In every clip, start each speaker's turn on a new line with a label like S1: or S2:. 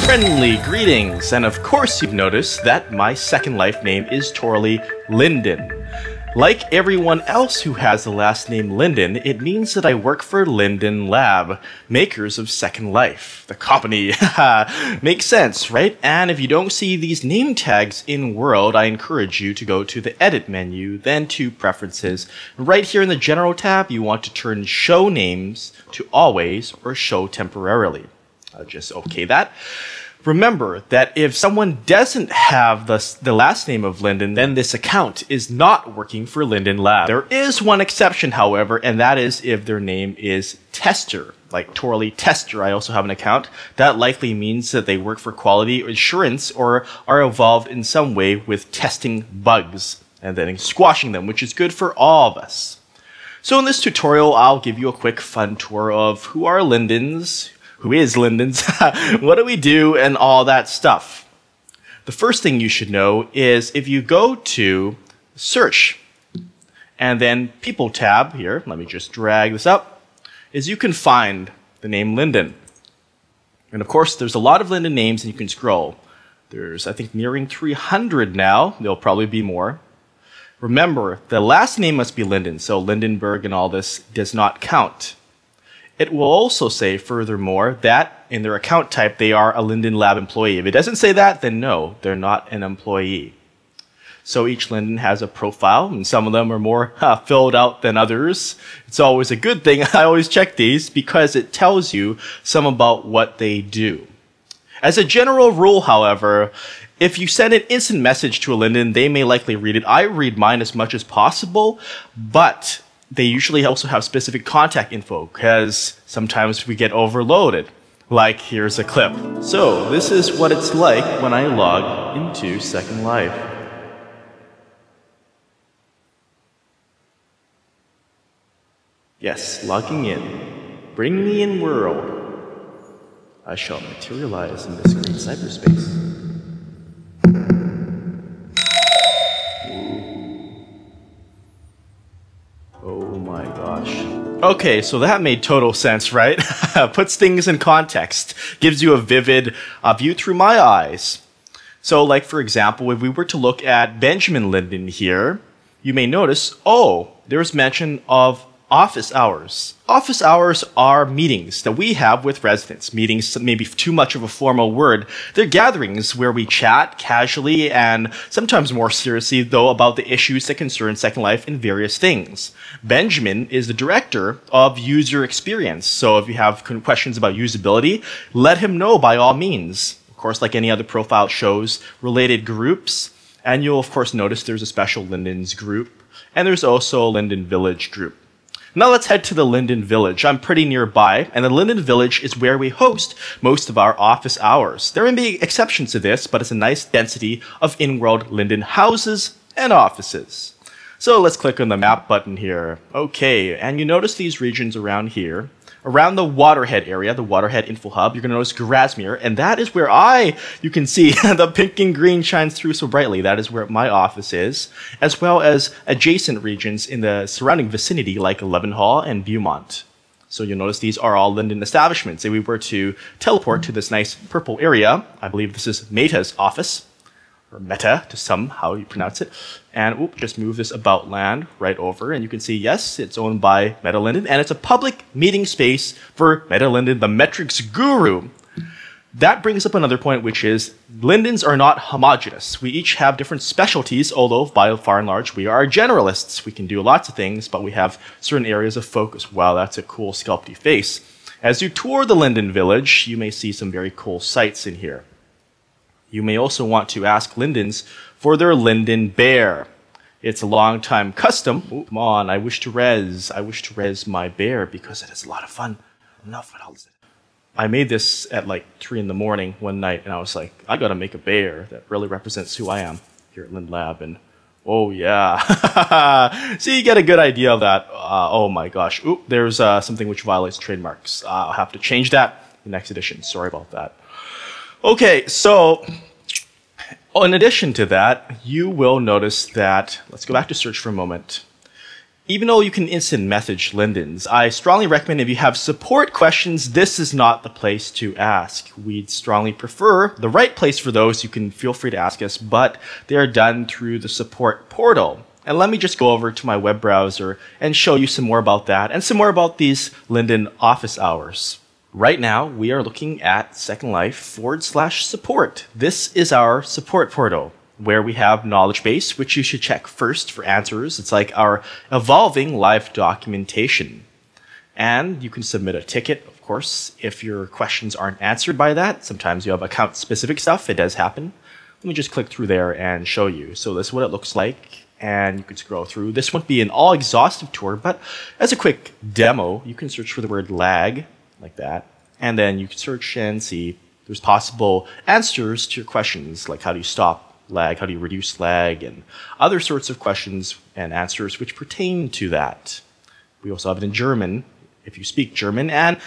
S1: Friendly greetings, and of course you've noticed that my Second Life name is Torley Linden. Like everyone else who has the last name Linden, it means that I work for Linden Lab, makers of Second Life. The company, makes sense, right? And if you don't see these name tags in World, I encourage you to go to the Edit menu, then to Preferences. Right here in the General tab, you want to turn Show Names to Always or Show Temporarily. I'll just OK that. Remember that if someone doesn't have the last name of Linden, then this account is not working for Linden Lab. There is one exception, however, and that is if their name is Tester, like Torley Tester. I also have an account. That likely means that they work for quality assurance or are involved in some way with testing bugs and then squashing them, which is good for all of us. So in this tutorial, I'll give you a quick fun tour of who are Lindens, who is Lindens, what do we do, and all that stuff. The first thing you should know is if you go to Search and then People tab here, let me just drag this up, is you can find the name Linden. And of course, there's a lot of Linden names and you can scroll. There's, I think, nearing 300 now. There'll probably be more. Remember, the last name must be Linden, so Lindenberg and all this does not count. It will also say, furthermore, that in their account type, they are a Linden Lab employee. If it doesn't say that, then no, they're not an employee. So each Linden has a profile, and some of them are more filled out than others. It's always a good thing. I always check these because it tells you some about what they do. As a general rule, however, if you send an instant message to a Linden, they may likely read it. I read mine as much as possible, but they usually also have specific contact info because sometimes we get overloaded. Like, here's a clip. So, this is what it's like when I log into Second Life. Yes, logging in. Bring me in world. I shall materialize in this great cyberspace. Oh my gosh. Okay, so that made total sense, right? Puts things in context. Gives you a vivid view through my eyes. So, like for example, if we were to look at Benjamin Linden here, you may notice, oh, there's mention of office hours. Office hours are meetings that we have with residents. Meetings, maybe too much of a formal word. They're gatherings where we chat casually and sometimes more seriously, though, about the issues that concern Second Life and various things. Benjamin is the director of user experience. So if you have questions about usability, let him know by all means. Of course, like any other profile, it shows related groups. And you'll, of course, notice there's a special Lindens group. And there's also a Linden Village group. Now let's head to the Linden Village. I'm pretty nearby, and the Linden Village is where we host most of our office hours. There may be exceptions to this, but it's a nice density of in-world Linden houses and offices. So let's click on the map button here. Okay, and you notice these regions around here. Around the Waterhead area, the Waterhead Info Hub, you're going to notice Grasmere, and that is where you can see the pink and green shines through so brightly. That is where my office is, as well as adjacent regions in the surrounding vicinity like Leavenhall and Beaumont. So you'll notice these are all Linden establishments. If we were to teleport to this nice purple area, I believe this is Meta's office, or Meta to some, how you pronounce it. And just move this about land right over, and you can see, yes, it's owned by Meta Linden, and it's a public meeting space for Meta Linden, the metrics guru. That brings up another point, which is Lindens are not homogeneous. We each have different specialties, although by far and large, we are generalists. We can do lots of things, but we have certain areas of focus. Wow, that's a cool sculpty face. As you tour the Linden Village, you may see some very cool sights in here. You may also want to ask Lindens for their Linden bear. It's a long-time custom. Ooh, come on, I wish to res my bear because it is a lot of fun. Enough, what else? I made this at like 3 in the morning one night, and I was like, I gotta make a bear that really represents who I am here at Linden Lab, and oh yeah. So you get a good idea of that. Oh my gosh. Oop, there's something which violates trademarks. I'll have to change that in the next edition. Sorry about that. Okay, so in addition to that, you will notice that, let's go back to search for a moment. Even though you can instant message Lindens, I strongly recommend if you have support questions, this is not the place to ask. We'd strongly prefer the right place for those. You can feel free to ask us, but they are done through the support portal. And let me just go over to my web browser and show you some more about that and some more about these Linden office hours. Right now, we are looking at Second Life/support. This is our support portal, where we have knowledge base, which you should check first for answers. It's like our evolving live documentation. And you can submit a ticket, of course, if your questions aren't answered by that. Sometimes you have account-specific stuff. It does happen. Let me just click through there and show you. So this is what it looks like. And you can scroll through. This won't be an all-exhaustive tour, but as a quick demo, you can search for the word lag, like that. And then you can search and see there's possible answers to your questions, like how do you stop lag, how do you reduce lag, and other sorts of questions and answers which pertain to that. We also have it in German, if you speak German, and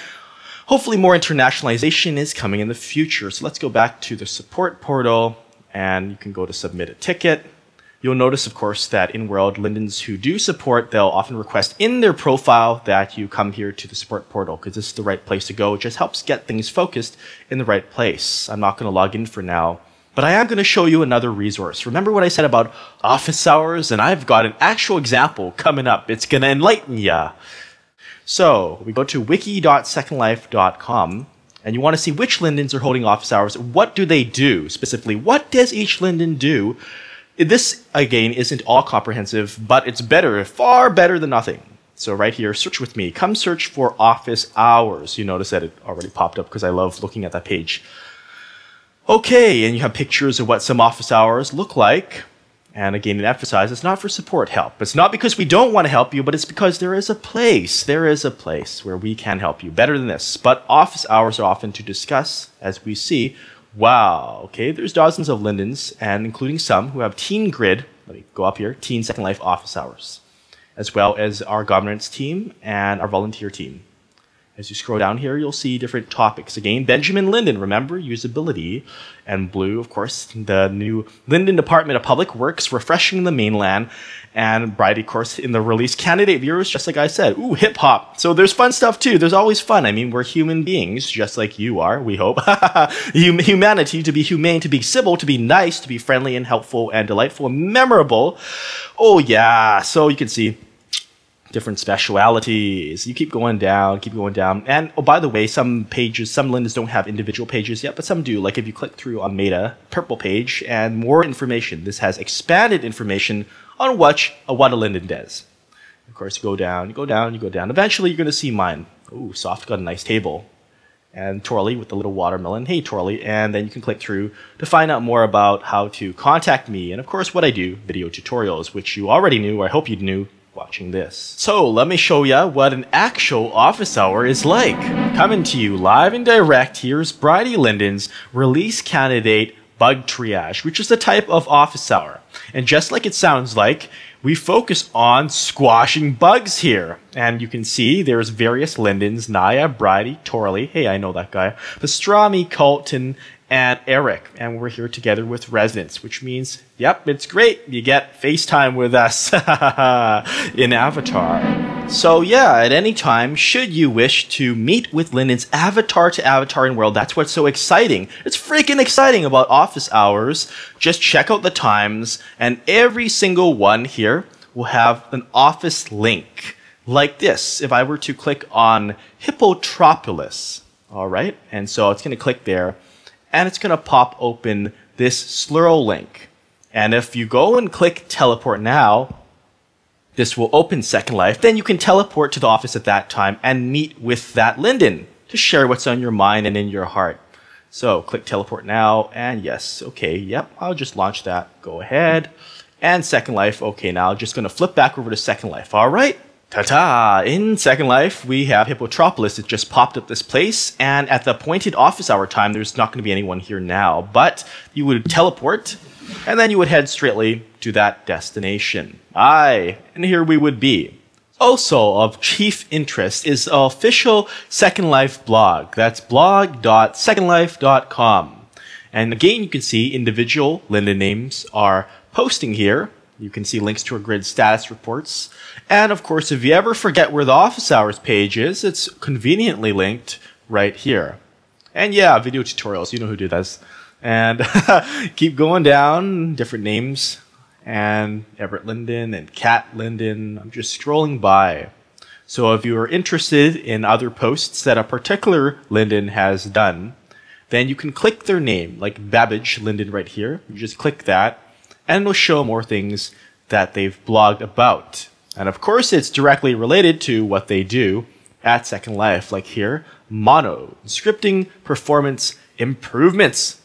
S1: hopefully more internationalization is coming in the future. So let's go back to the support portal, and you can go to submit a ticket. You'll notice, of course, that inworld Lindens who do support, they'll often request in their profile that you come here to the support portal because this is the right place to go. It just helps get things focused in the right place. I'm not going to log in for now, but I am going to show you another resource. Remember what I said about office hours? And I've got an actual example coming up. It's going to enlighten ya. So we go to wiki.secondlife.com, and you want to see which Lindens are holding office hours. What do they do specifically? What does each Linden do? This, again, isn't all comprehensive, but it's better, far better than nothing. So right here, search with me. Come search for office hours. You notice that it already popped up because I love looking at that page. Okay, and you have pictures of what some office hours look like. And again, it emphasizes it's not for support help. It's not because we don't want to help you, but it's because there is a place. There is a place where we can help you better than this. But office hours are often to discuss, as we see. Wow, okay, there's dozens of Lindens, and including some who have teen grid, let me go up here, teen Second Life office hours, as well as our governance team and our volunteer team. As you scroll down here, you'll see different topics. Again, Benjamin Linden, remember, usability, and blue, of course, the new Linden Department of Public Works, refreshing the mainland, and bright, of course, in the release candidate viewers, just like I said. Ooh, hip-hop. So there's fun stuff, too. There's always fun. I mean, we're human beings, just like you are, we hope. Humanity, to be humane, to be civil, to be nice, to be friendly and helpful and delightful and memorable. Oh, yeah. So you can see different specialities. You keep going down, keep going down. And, oh, by the way, some pages, some Lindens don't have individual pages yet, but some do. Like if you click through on Meta, purple page, and more information. This has expanded information on what a Linden does. Of course, you go down, you go down, you go down. Eventually, you're going to see mine. Ooh, Soft got a nice table. And Torley with the little watermelon. Hey, Torley. And then you can click through to find out more about how to contact me. And, of course, what I do, video tutorials, which you already knew, or I hope you knew, watching this. So let me show you what an actual office hour is like. Coming to you live and direct, here's Bridie Linden's release candidate bug triage, which is the type of office hour. And just like it sounds like, we focus on squashing bugs here. And you can see there's various Lindens, Naya, Bridie, Torley, hey, I know that guy, Pastrami, Colton, and Eric, and we're here together with residents, which means, yep, it's great. You get FaceTime with us in Avatar. So yeah, at any time, should you wish to meet with Linden's avatar to avatar in world, that's what's so exciting. It's freaking exciting about office hours. Just check out the times, and every single one here will have an office link like this. If I were to click on Hippotropolis, all right, and so it's going to click there. And it's going to pop open this Slurl link. And if you go and click Teleport Now, this will open Second Life. Then you can teleport to the office at that time and meet with that Linden to share what's on your mind and in your heart. So click Teleport Now, and yes, okay, yep, I'll just launch that. Go ahead. And Second Life, okay, now just going to flip back over to Second Life. All right. Ta-ta! In Second Life, we have Hippotropolis. It just popped up this place, and at the appointed office hour time, there's not going to be anyone here now, but you would teleport, and then you would head straightly to that destination. Aye, and here we would be. Also of chief interest is the official Second Life blog. That's blog.secondlife.com. And again, you can see individual Linden names are posting here You can see links to our grid status reports. And of course, if you ever forget where the office hours page is, it's conveniently linked right here. And yeah, video tutorials, you know who do this. And keep going down, different names. And Everett Linden and Cat Linden. I'm just scrolling by. So if you are interested in other posts that a particular Linden has done, then you can click their name, like Babbage Linden right here. You just click that, and it'll show more things that they've blogged about. And of course, it's directly related to what they do at Second Life, like here, mono, scripting, performance, improvements.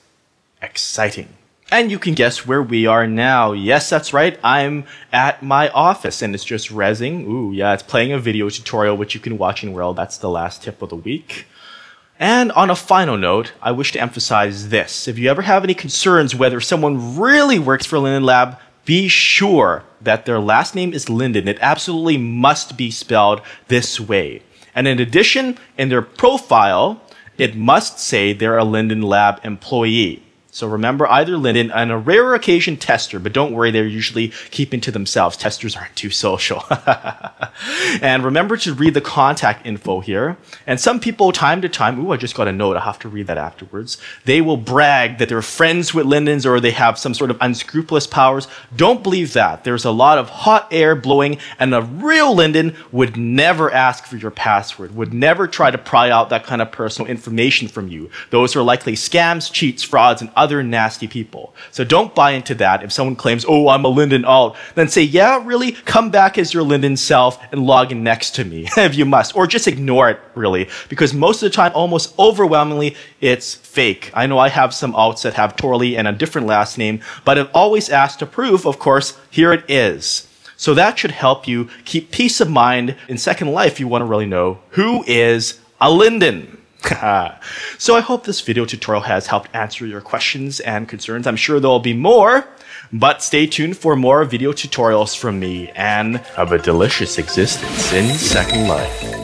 S1: Exciting. And you can guess where we are now. Yes, that's right. I'm at my office and it's just rezzing. Ooh, yeah, it's playing a video tutorial, which you can watch in World. That's the last tip of the week. And on a final note, I wish to emphasize this. If you ever have any concerns whether someone really works for Linden Lab, be sure that their last name is Linden. It absolutely must be spelled this way. And in addition, in their profile, it must say they're a Linden Lab employee. So remember, either Linden and a rare occasion tester, but don't worry, they're usually keeping to themselves. Testers aren't too social. And remember to read the contact info here. And some people, time to time, ooh, I just got a note, I have to read that afterwards. They will brag that they're friends with Lindens or they have some sort of unscrupulous powers. Don't believe that. There's a lot of hot air blowing, and a real Linden would never ask for your password, would never try to pry out that kind of personal information from you. Those are likely scams, cheats, frauds, and other nasty people. So don't buy into that. If someone claims, oh, I'm a Linden alt, then say, yeah, really? Come back as your Linden self and log in next to me if you must. Or just ignore it, really. Because most of the time, almost overwhelmingly, it's fake. I know I have some alts that have Torley and a different last name, but I've always asked to prove, of course, here it is. So that should help you keep peace of mind in Second Life. You want to really know who is a Linden. So I hope this video tutorial has helped answer your questions and concerns. I'm sure there'll be more, but stay tuned for more video tutorials from me, and have a delicious existence in Second Life.